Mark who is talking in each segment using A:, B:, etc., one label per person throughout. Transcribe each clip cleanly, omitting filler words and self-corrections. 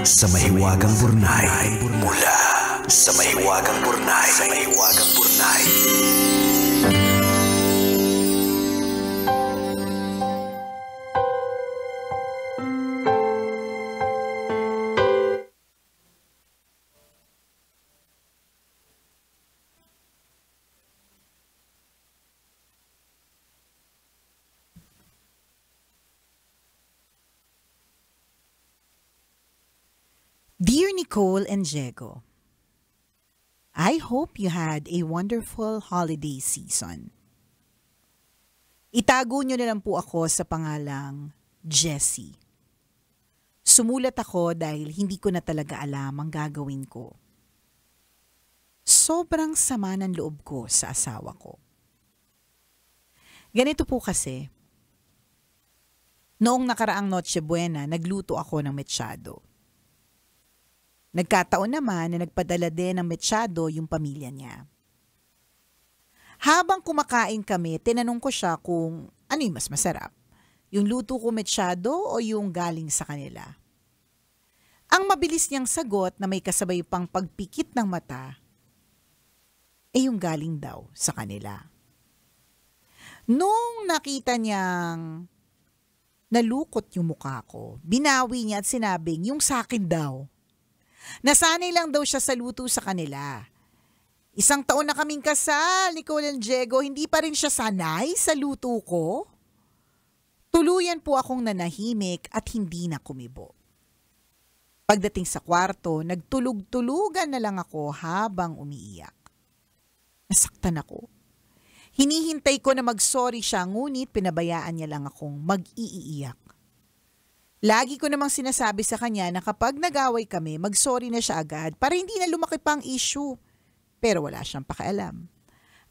A: sa Mahiwagang Burnay. Mula sa Mahiwagang Burnay. Sa Mahiwagang Burnay.
B: Dear Nicole and Diego, I hope you had a wonderful holiday season. Itago niyo na lang po ako sa pangalang Jessie. Sumulat ako dahil hindi ko na talaga alam ang gagawin ko. Sobrang sama ng loob ko sa asawa ko. Ganito po kasi, noong nakaraang Noche Buena, nagluto ako ng mechado. Nagkataon naman na nagpadala din ng mechado yung pamilya niya. Habang kumakain kami, tinanong ko siya kung ano yung mas masarap, yung luto ko mechado o yung galing sa kanila. Ang mabilis niyang sagot na may kasabay pang pagpikit ng mata, yung galing daw sa kanila. Nung nakita niyang nalukot yung mukha ko, binawi niya at sinabing yung sa akin daw. Nasanay lang daw siya sa luto sa kanila. 1 taon na kaming kasal, Nicole and Diego, hindi pa rin siya sanay sa luto ko. Tuluyan po akong nanahimik at hindi na kumibo. Pagdating sa kwarto, nagtulog-tulugan na lang ako habang umiiyak. Nasaktan ako. Hinihintay ko na mag-sorry siya, ngunit pinabayaan niya lang akong mag-iiyak. Lagi ko namang sinasabi sa kanya na kapag nag-away kami, mag-sorry na siya agad para hindi na lumaki pa ang issue. Pero wala siyang pakialam.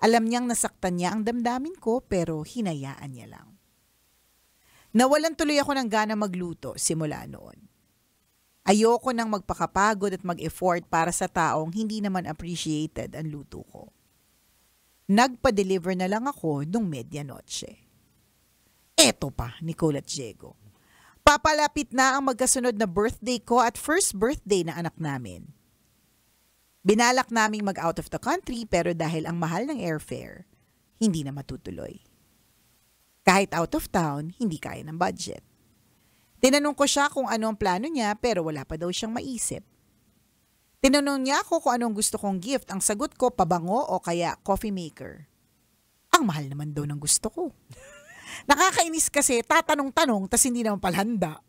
B: Alam niyang nasaktan niya ang damdamin ko pero hinayaan niya lang. Nawalan tuloy ako ng gana magluto simula noon. Ayoko nang magpakapagod at mag-effort para sa taong hindi naman appreciated ang luto ko. Nagpa-deliver na lang ako nung medianoche. Eto pa, Nicole at Diego. Papalapit na ang magkasunod na birthday ko at first birthday na anak namin. Binalak naming mag-out of the country pero dahil ang mahal ng airfare, hindi na matutuloy. Kahit out of town, hindi kaya ng budget. Tinanong ko siya kung ano ang plano niya pero wala pa daw siyang maisip. Tinanong niya ako kung anong gusto kong gift. Ang sagot ko, pabango o kaya coffee maker. Ang mahal naman daw ng gusto ko. Nakakainis kasi tatanong-tanong tas hindi naman pala handa.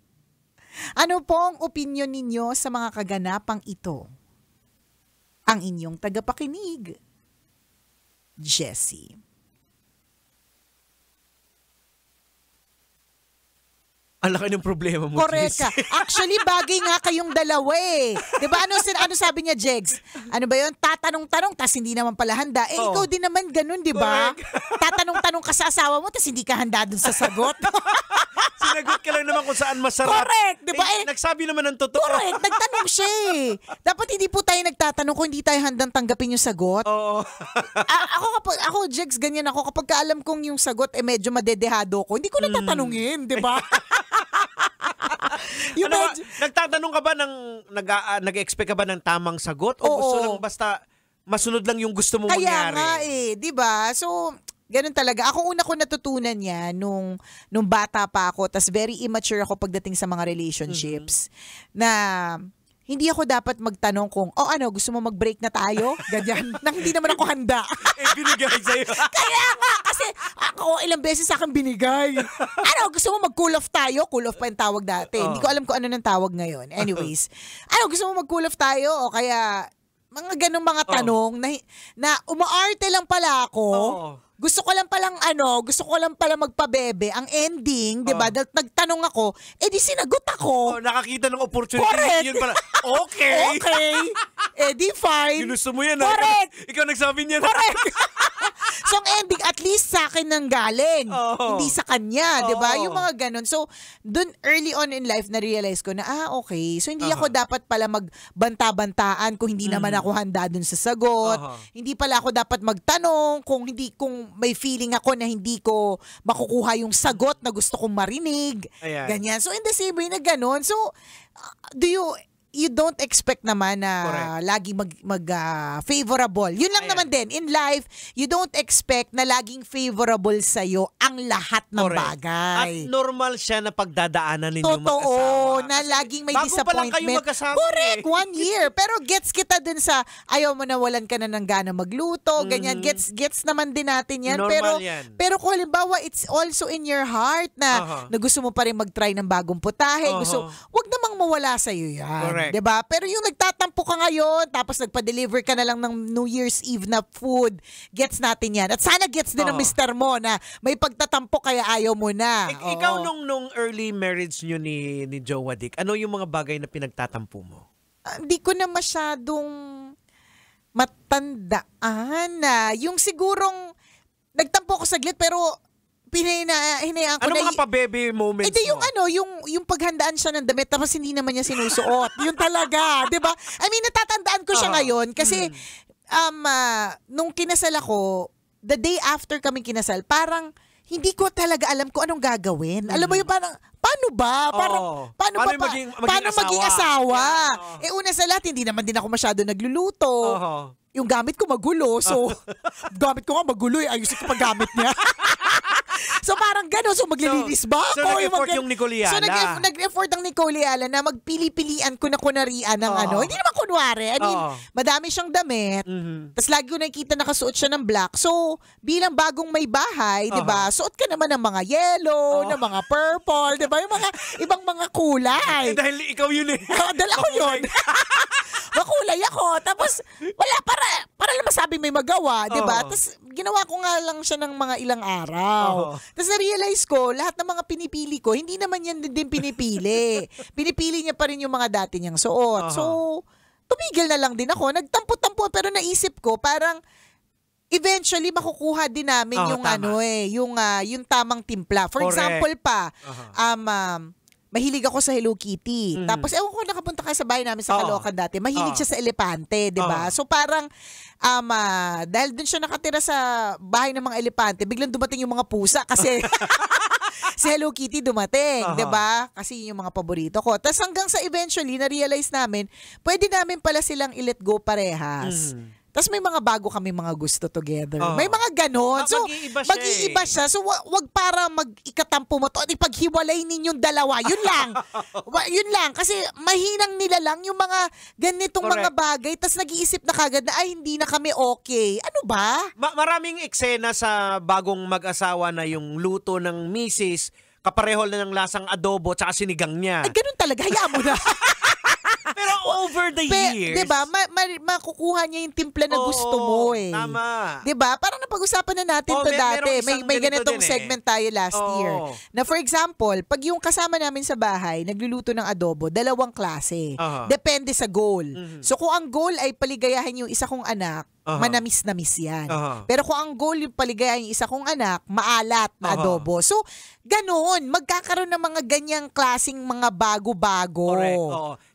B: Ano po ang opinyon ninyo sa mga kaganapang ito? Ang inyong tagapakinig, Jessie.
C: Ang laki ng problema mo,
B: Correct ka. Actually, bagay nga kayong dalawa eh. Diba ano sabi niya, Jegs? Ano ba yun? Tatanong-tanong, tas hindi naman pala handa. Ikaw din naman ganun, diba? Tatanong-tanong ka sa asawa mo, tas hindi ka handa dun sa sagot.
C: Sinagot ka lang naman kung saan masarap.
B: Correct, diba?
C: Nagsabi naman ng totoo.
B: Correct, nagtanong siya eh. Dapat hindi po tayo nagtatanong kung hindi tayo handang tanggapin yung sagot.
C: Oo.
B: Ako, Jegs, ganyan ako. Kapag alam kong yung sagot medyo madedehado ko, hindi ko na tatanungin, diba?
C: Nagtatanong ka ba nag-expect ka ba ng tamang sagot? O gusto lang basta masunod lang yung gusto mong mangyari?
B: Kaya nga diba? So, ganun talaga. Ako una ko natutunan yan nung bata pa ako, tas very immature ako pagdating sa mga relationships, na hindi ako dapat magtanong kung, gusto mo mag-break na tayo? Ganyan. Nang hindi naman ako handa.
C: Binigay sa'yo.
B: Kaya nga, kasi ako ilang beses sa akin binigay. Gusto mo mag-cool off tayo? Cool off pa yung tawag dati. Hindi ko alam kung ano nang tawag ngayon. Anyways, gusto mo mag-cool off tayo? O kaya, mga ganong mga tanong na umaarte lang pala ako. Gusto ko lang palang magpabebe. Ang ending, di ba? Nagtanong ako, di sinagot ako.
C: Nakakita ng opportunity.
B: Correct.
C: Yun pala. Okay.
B: Di fine.
C: Ginusto mo yan.
B: Correct.
C: Ikaw nagsabi niya.
B: Correct. So, ang ending, at least sa akin nang galing. Hindi sa kanya, di ba? Yung mga ganun. So, dun early on in life, na-realize ko na, okay. So, hindi ako dapat pala magbanta-bantaan kung hindi naman ako handa dun sa sagot. Hindi pala ako dapat magtanong kung may feeling ako na hindi ko makukuha yung sagot na gusto kong marinig.
C: Ayan.
B: Ganyan. So, in the same way na ganon. So, you don't expect naman na
C: Correct.
B: laging favorable. Yun lang
C: Ayan.
B: naman din. In life, you don't expect na laging favorable sa'yo ang lahat ng
C: Correct.
B: bagay.
C: At normal siya na pagdadaanan ninyo
B: Totoo,
C: mag-asawa.
B: na
C: Kasi
B: laging may
C: bago pa lang kayo
B: disappointment.
C: magkasama
B: Correct,
C: eh.
B: 1 year. Pero gets kita dun sa ayaw mo na walan ka na ng gana magluto, ganyan. Gets naman din natin yan.
C: Normal yan.
B: Pero kung halimbawa, it's also in your heart na gusto mo pa rin mag-try ng bagong putahe. Wag namang mawala sa'yo yan.
C: Correct.
B: 'Di ba? Pero yung nagtatampo ka ngayon, tapos nagpa-deliver ka na lang ng New Year's Eve na food, gets natin yan. At sana gets din ng mister mo na may pagtatampo kaya ayaw mo na.
C: Ikaw
B: Oo.
C: nung early marriage nyo ni Jowa Dick, ano yung mga bagay na pinagtatampo mo?
B: Hindi ko na masyadong matandaan na. Yung sigurong nagtampo ko saglit pero hinayaan ko
C: Ano
B: na.
C: mga pa-baby moments
B: Ito yung
C: mo?
B: yung paghandaan siya ng damit tapos hindi naman niya sinusuot. Yun talaga, 'di ba? I mean, natatandaan ko siya ngayon kasi nung kinasal ako, the day after kami kinasal, parang hindi ko talaga alam kung anong gagawin. Alam mo yung parang paano ba? Parang paano maging asawa?
C: Yan,
B: Una sa lahat, hindi naman din ako masyado nagluluto. Yung gamit ko magulo. So, gamit ko nga magulo ayusin ko pag gamit niya. So parang gano'n. So maglilinis ba ako?
C: So nag-effort yung Nicole Yala.
B: So nag-effort ang Nicole Yala na magpili-pilian ko na kunarian ng ano. Hindi naman kunwari. I mean, madami siyang damit. Tapos lagi ko nakikita nakasuot siya ng black. So bilang bagong may bahay, di ba? Suot ka naman ng mga yellow, ng mga purple, di ba? Yung mga ibang mga kulay.
C: Dahil ikaw yun eh.
B: Dala ko yun. Makulay ako. Tapos, wala, para lang masabi may magawa, di ba? Tapos, ginawa ko nga lang siya ng mga ilang araw. Tapos, na-realize ko, lahat ng mga pinipili ko, hindi naman yan din pinipili. Pinipili niya pa rin yung mga dati niyang suot. So, tumigil na lang din ako. Nagtampo-tampo, pero naisip ko, parang, eventually, makukuha din namin yung
C: tama.
B: yung tamang timpla. For
C: Correct.
B: example pa, mahilig ako sa Hello Kitty. Tapos, ewan ko, nakapunta ka sa bahay namin sa Caloocan dati. Mahilig siya sa elepante, di ba? So, parang, dahil dun siya nakatira sa bahay ng mga elepante, biglang dumating yung mga pusa kasi si Hello Kitty dumating, di ba? Kasi yun yung mga paborito ko. Tapos, hanggang sa eventually, na-realize namin, pwede namin pala silang i-let go parehas. Tapos may mga bago kami mga gusto together. May mga ganon. So, mag-iiba siya. So, wag para mag-ikatampo mo to at ipaghiwalay ninyong dalawa. Yun lang. Yun lang. Kasi mahinang nila lang yung mga ganitong mga bagay. Tapos nag-iisip na kagad na, ay, hindi na kami okay. Ano ba?
C: Maraming eksena sa bagong mag-asawa na yung luto ng misis, kapareho na ng lasang adobo tsaka sinigang niya.
B: Ay, ganun talaga. Hayaan mo na.
C: Pero over the years,
B: diba, makukuha niya yung timpla na gusto mo eh.
C: Tama.
B: Diba? Parang napag-usapan na natin to dati. May ganitong segment tayo last year. Na for example, pag yung kasama namin sa bahay, nagluluto ng adobo, 2 klase. Depende sa goal. So kung ang goal ay paligayahin yung isa kong anak, manamis-namis yan. Pero kung ang goal yung paligayahin yung isa kong anak, maalat na adobo. So, ganoon. Magkakaroon ng mga ganyang klaseng mga bago-bago.
C: Correct.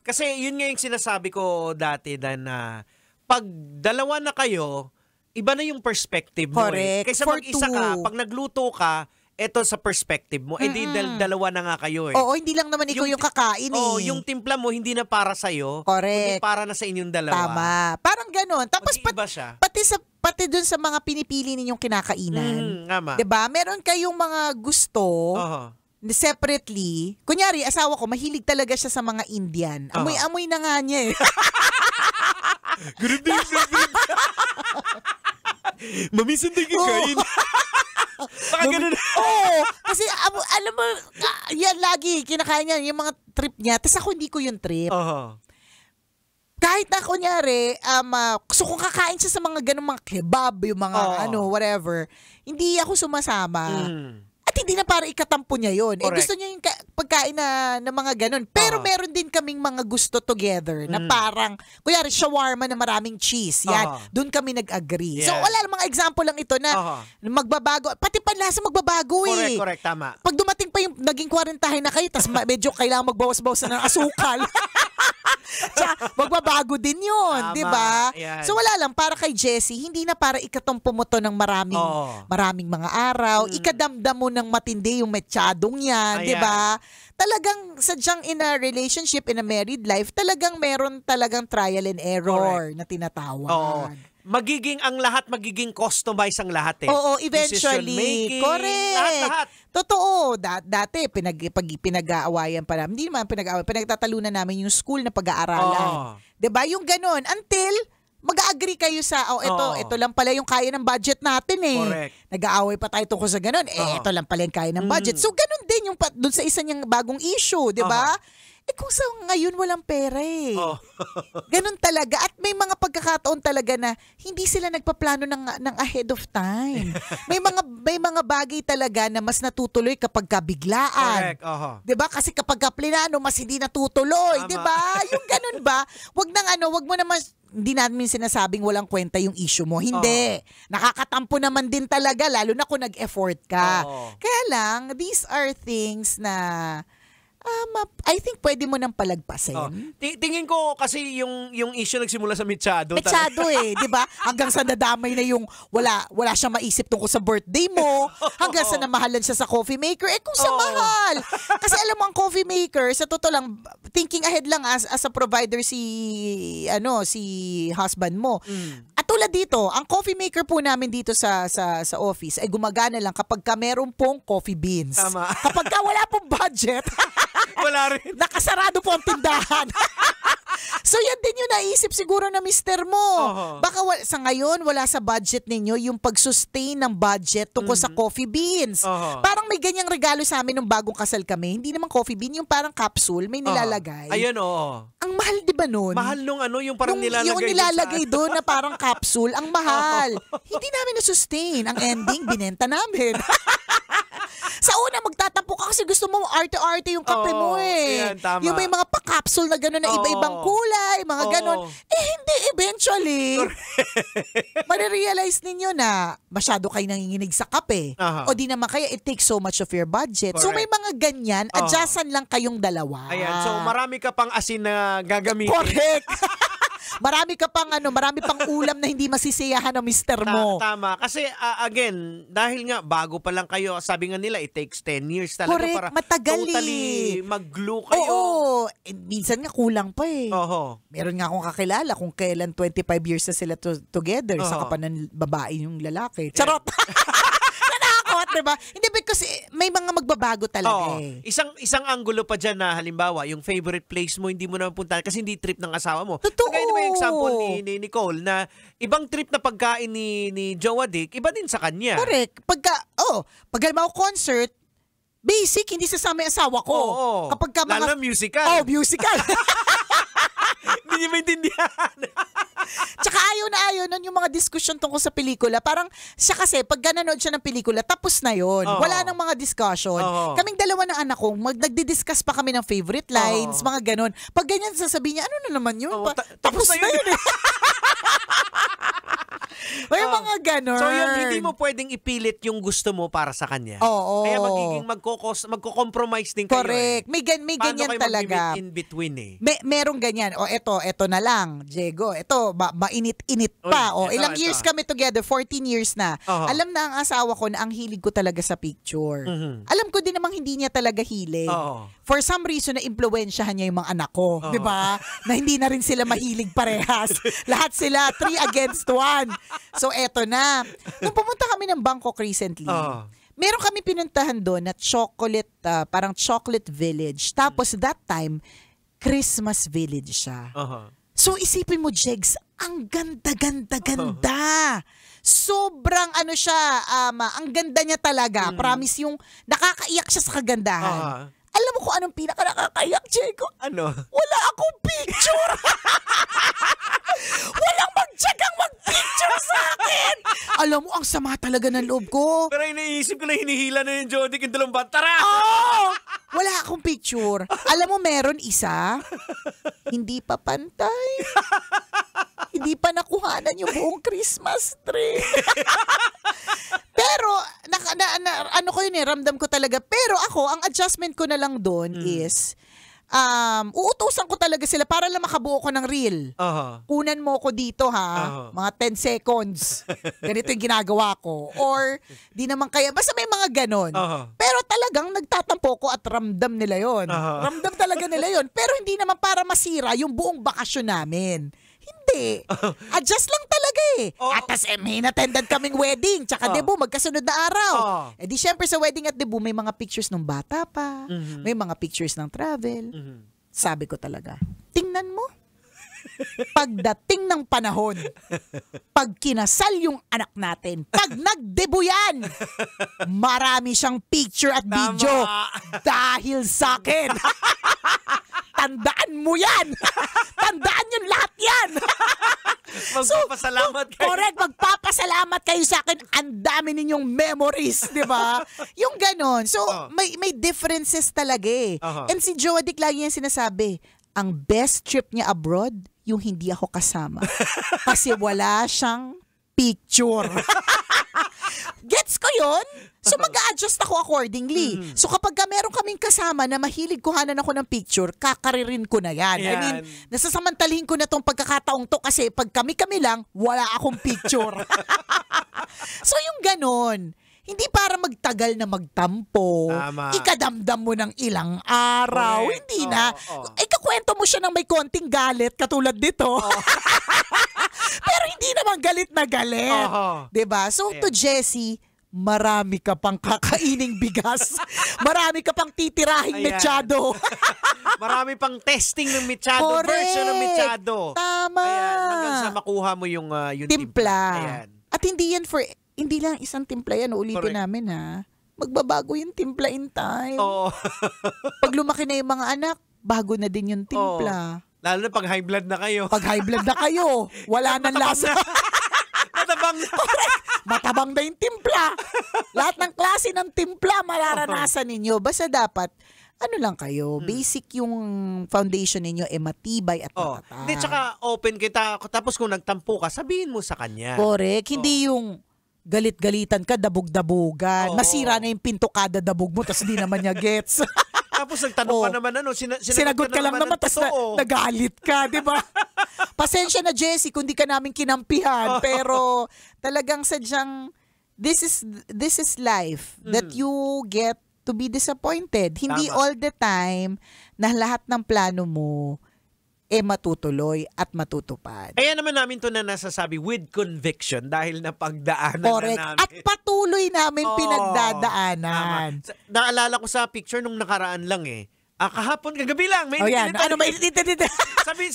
C: Kasi yun nga yung sinasabi ko dati na pag dalawa na kayo, iba na yung perspective mo.
B: Correct.
C: Kaysa mag-isa ka, pag nagluto ka, eto sa perspective mo, di dalawa na nga kayo eh.
B: Oo, hindi lang naman ikaw yung kakain eh.
C: Yung timpla mo hindi na para sa'yo,
B: correct,
C: kundi para na sa inyong dalawa.
B: Tama. Parang ganon. Tapos pati dun sa mga pinipili ninyong kinakainan. Diba? Meron kayong mga gusto separately. Kunyari, asawa ko, mahilig talaga siya sa mga Indian. Amoy-amoy na nga niya eh.
C: Mamisan din kikain. Baka ganun.
B: Kasi alam mo, yan lagi, kinakain niya yung mga trip niya. Tapos ako hindi ko yung trip. Kahit na kunyari, so kung kakain siya sa mga ganun mga kebab, yung mga whatever, hindi ako sumasama. At hindi na para ikatampo niya yun. Gusto niya yung pagkain na mga ganun. Pero meron din kaming mga gusto together na parang, kunyari, shawarma na maraming cheese. Yan, doon kami nag-agree. So, wala mga example lang ito na magbabago. Pati panlasa magbabago eh.
C: Correct, tama.
B: Pag dumating pa yung naging 40 na kayo, tas medyo kailangan magbawas-bawas na ng asukal. Tsaka, magbabago din yun,
C: Tama,
B: di ba?
C: yan.
B: So wala lang, para kay Jessie, hindi na para ikatampo mo to ng maraming mga araw. Ikadamdam mo ng matindi yung metsyadong yan, di
C: Ayan.
B: ba? Talagang sadyang in a relationship, in a married life, talagang meron talagang trial and error na tinatawag.
C: Oo. Ang lahat magiging customized ang lahat eh.
B: Oo, eventually.
C: Decision-making,
B: Correct.
C: lahat-lahat.
B: Totoo. Dati, pinag-aawayan pa namin. Hindi naman pinag-aawayan. Pinagtatalunan namin yung school na pag-aaralan.
C: Oo.
B: Diba? Yung ganun. Until mag-agree kayo sa, ito lang pala yung kaya ng budget natin eh.
C: Correct.
B: Nag-aaway pa tayo tungkol sa ganun. Ito lang pala yung kaya ng budget. So, ganun din yung dun sa isa niyang bagong issue. Diba? Kung sa ngayon walang pera eh. Ganun talaga. At may mga pagkakataon talaga na hindi sila nagpaplano ng ahead of time. May mga bagay talaga na mas natutuloy kapag kabiglaan.
C: Correct.
B: 'Di ba? Kasi kapag kaplinano mas hindi natutuloy,
C: Tama.
B: 'di ba? Yung ganun ba? Wag mo naman hindi namin sinasabing walang kwenta yung issue mo. Hindi. Nakakatampo naman din talaga lalo na kung nag-effort ka. Kaya lang, these are things na I think pwede mo nang palagpasin.
C: Tingin ko kasi yung issue nagsimula sa mechado.
B: Mechado eh, di ba? Hanggang sa nadamay na yung wala siyang maisip tungkol sa birthday mo, hanggang sa namahalan siya sa coffee maker. Kung sa mahal. Kasi alam mo, ang coffee maker, sa totoo lang, thinking ahead lang as a provider si husband mo. At tulad dito, ang coffee maker po namin dito sa office ay gumagana lang kapag ka meron pong coffee beans.
C: Tama.
B: Kapag ka wala pong budget,
C: Wala rin.
B: nakasarado po ang tindahan. So yan din yung naisip siguro na mister mo. Baka sa ngayon wala sa budget ninyo yung pag-sustain ng budget tungkol sa coffee beans. Parang may ganyang regalo sa amin nung bagong kasal kami. Hindi naman coffee bean, yung parang capsule, may nilalagay.
C: Ayun, oo.
B: Ang mahal di ba nun?
C: Mahal nung yung parang nilalagay.
B: Yung nilalagay doon na parang capsule, ang mahal. Hindi namin na-sustain. Ang ending, binenta namin. Sa una, magtatampo ka kasi gusto mo arte-arte yung kape mo eh.
C: Yan, tama.
B: Yung may mga pa-capsule na gano'n na iba-ibang kulay, mga gano'n. Hindi, eventually, marirealize ninyo na masyado kayo nanginginig sa kape. O di naman kaya it takes so much of your budget. So may mga ganyan, adjustan lang kayong dalawa.
C: Ayan, so marami ka pang asin na gagamitin.
B: Correct. Marami pang ulam na hindi masisiyahan ng mister mo.
C: Tama. Kasi again, dahil nga bago pa lang kayo, sabi nga nila, it takes 10 years talaga
B: Correct,
C: para
B: matagal
C: totally mag-glue kayo.
B: Oo. Minsan nga kulang pa eh.
C: Oo.
B: Meron nga akong kakilala kung kailan 25 years na sila together sa kapanan babae yung lalaki. Charot! Nanakot, diba? Hindi, because may mga magbabago talaga eh.
C: Isang anggulo pa dyan na halimbawa, yung favorite place mo, hindi mo naman puntahan kasi hindi trip ng asawa mo.
B: Totoo.
C: Kagaya naman yung example ni Nicole na ibang trip na pagkain ni Jowa Dick, iba din sa kanya.
B: Correct. Pag halimbawa concert, basic, hindi sasama yung asawa ko.
C: Oo.
B: Kapag ka mga...
C: Lalo na musical.
B: Musical.
C: Hindi niya maintindihan.
B: Tsaka ayaw nun yung mga discussion tungkol sa pelikula. Parang siya kasi, pag nanonood siya ng pelikula, tapos na yun. Wala nang mga discussion. Kaming dalawa ng anak ko, nagdi-discuss pa kami ng favorite lines, mga ganon. Pag ganyan, sasabihin niya, ano na naman yun? Tapos na yun eh. May mga ganon.
C: So yun, hindi mo pwedeng ipilit yung gusto mo para sa kanya.
B: Oo.
C: Kaya magiging magko-compromise din kayo.
B: Correct. May ganyan talaga.
C: In between eh.
B: Merong ganyan. Eto na lang, Diego. Eto, mainit-init pa. Ilang years kami together, 14 years na. Alam na ang asawa ko na ang hilig ko talaga sa picture. Alam ko din namang hindi niya talaga hilig. For some reason, na-impluwensyahan niya yung mga anak ko. Di ba? Na hindi na rin sila mahilig parehas. Lahat sila, 3 against 1. So, eto na. Nung pumunta kami ng Bangkok recently, meron kami pinuntahan doon na chocolate, parang chocolate village. Tapos that time, Christmas village siya. So, isipin mo, Jegs, ang ganda. Sobrang ang ganda niya talaga. Promise yung nakakaiyak siya sa kagandahan. Alam mo kung anong pinaka-nakakaiyak, Diego?
C: Ano?
B: Wala akong picture! Walang magtsagang mag-picture sa akin! Alam mo, ang sama talaga ng loob ko.
C: Pero iniisip ko na hinihila na yung Jodic yung dalawang bata. Tara!
B: Wala akong picture. Alam mo, meron isa. Hindi pa pantay. Hindi pa nakuhanan yung buong Christmas tree. Pero, ramdam ko talaga. Pero ako, ang adjustment ko na lang doon is, uutusan ko talaga sila para lang makabuo ko ng reel. Kunan mo ko dito ha, mga 10 seconds. Ganito yung ginagawa ko. Or, di naman kaya, basta may mga ganon. Pero talagang nagtatampo ko at ramdam nila yon. Ramdam talaga nila yon. Pero hindi naman para masira yung buong bakasyon namin. Hindi. Adjust lang talaga eh. At tas may attended kaming wedding, tsaka debut, magkasunod na araw. Eh di syempre sa wedding at debut, may mga pictures ng bata pa, may mga pictures ng travel. Sabi ko talaga, tingnan mo. Pagdating ng panahon, pag kinasal yung anak natin, pag nag-debut yan, marami siyang picture at video dahil sa akin. Tandaan mo yan. Tandaan yun lahat yan.
C: Magpapasalamat kayo.
B: Correct, magpapasalamat kayo sa akin. Ang dami ninyong memories, di ba? Yung ganon. So, may differences talaga eh. And si Joe Adik lagi yan sinasabi, ang best trip niya abroad, yung hindi ako kasama. Kasi wala siyang picture. Gets ko yun? So mag-a-adjust ako accordingly. So kapag meron kaming kasama na mahilig kuhanan ako ng picture, kakaririn ko na yan. I mean, nasasamantalihin ko na tong pagkakataong to kasi pag kami-kami lang, wala akong picture. So yung ganon. Hindi para magtagal na magtampo. Ikadamdam mo ng ilang araw. Correct. Hindi na. Ikakwento mo siya ng may konting galit katulad dito. Pero hindi naman galit na galit. Diba? So to Jessie, marami ka pang kakaining bigas. Marami ka pang titirahing mechado.
C: Marami pang testing ng mechado. Version ng mechado.
B: Tama.
C: Ayan, hanggang sa makuha mo yung
B: timpla.
C: Ayan.
B: At hindi lang isang timpla yan. Ulitin namin ha. Magbabago yung timpla in time. Pag lumaki na yung mga anak, bago na din yung timpla.
C: Lalo na pag high blood na kayo.
B: Pag high blood na kayo, wala nang lasa.
C: Matabang na.
B: Matabang na yung timpla. Lahat ng klase ng timpla mararanasan ninyo. Basta dapat, ano lang kayo, basic yung foundation ninyo matibay at matatag.
C: Hindi, tsaka open kita. Tapos kung nagtampo ka, sabihin mo sa kanya.
B: Correct. Hindi yung galit-galitan ka, dabog-dabogan. Masira na yung pinto kada dabog mo, tapos hindi naman niya gets.
C: Tapos nagtanong ka naman,
B: sinagot ka lang naman, tapos nagalit ka, di ba? Pasensya na, Jessie, kung di ka namin kinampihan, pero talagang sadyang, this is life, that you get to be disappointed. Hindi all the time na lahat ng plano mo matutuloy at matutupad.
C: Kaya naman namin to na nasasabi with conviction dahil napagdaanan
B: correct.
C: Na namin. At
B: patuloy namin pinagdadaanan.
C: Naalala ko sa picture nung nakaraan lang kahapon, kagabi lang. May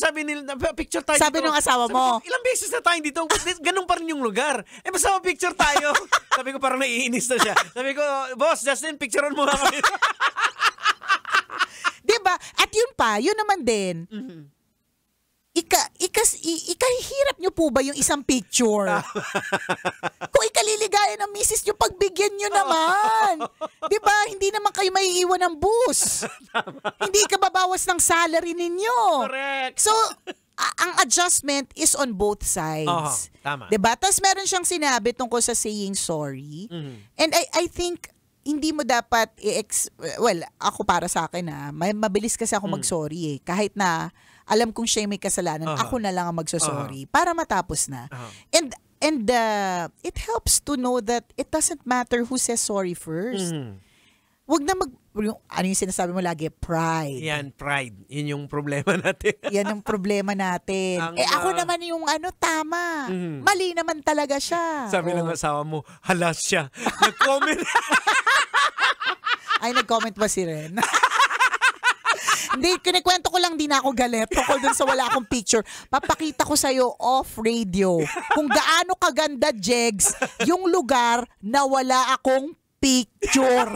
C: sabi nila, picture tayo
B: sabi
C: dito.
B: Nung asawa mo.
C: Ilang beses na tayo dito. Ganun pa rin yung lugar. Basta picture tayo. Sabi ko parang naiinis na siya. Sabi ko, boss, Justin, picturean mo nga kami.
B: Diba? At yun naman din. Ikahihirap nyo po ba yung isang picture? Kung ikaliligaya ng misis nyo, pagbigyan nyo naman. Diba? Hindi naman kayo maiiwan ng bus. Hindi ka babawas ng salary ninyo.
C: Correct.
B: So, ang adjustment is on both sides.
C: Tama.
B: Diba? Tapos meron siyang sinabi tungkol sa saying sorry. And I think, hindi mo dapat ako para sa akin mabilis kasi ako mag-sorry Kahit na alam kong siya may kasalanan, ako na lang ang magsosorry para matapos na. And it helps to know that it doesn't matter who says sorry first. Wag na ano yung sinasabi mo lagi? Pride.
C: Yan, pride. Yun yung problema natin.
B: Yan ang problema natin. Ako naman yung tama. Mali naman talaga siya.
C: Sabi ng asawa mo, halas siya. Nag-comment.
B: Ay, nag-comment ba si Ren? Hindi, kinikwento ko lang, di na ako galit tungkol dun sa wala akong picture. Papakita ko sa'yo off radio kung gaano kaganda, Jegs, yung lugar na wala akong picture.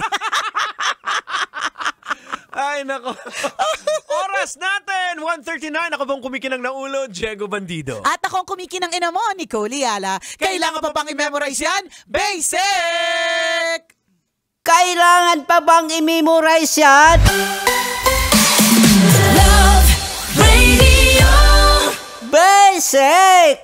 C: Ay, nako. Oras natin, 1:39. Ako bang kumikinang na ulo, Diego Bandido.
B: At akong kumikinang ina mo, Nicole Yala. Kailangan pa bang i-memorize yan? Basic!
D: Kailangan pa bang i-memorize yan?
E: Love Radio
D: Basic!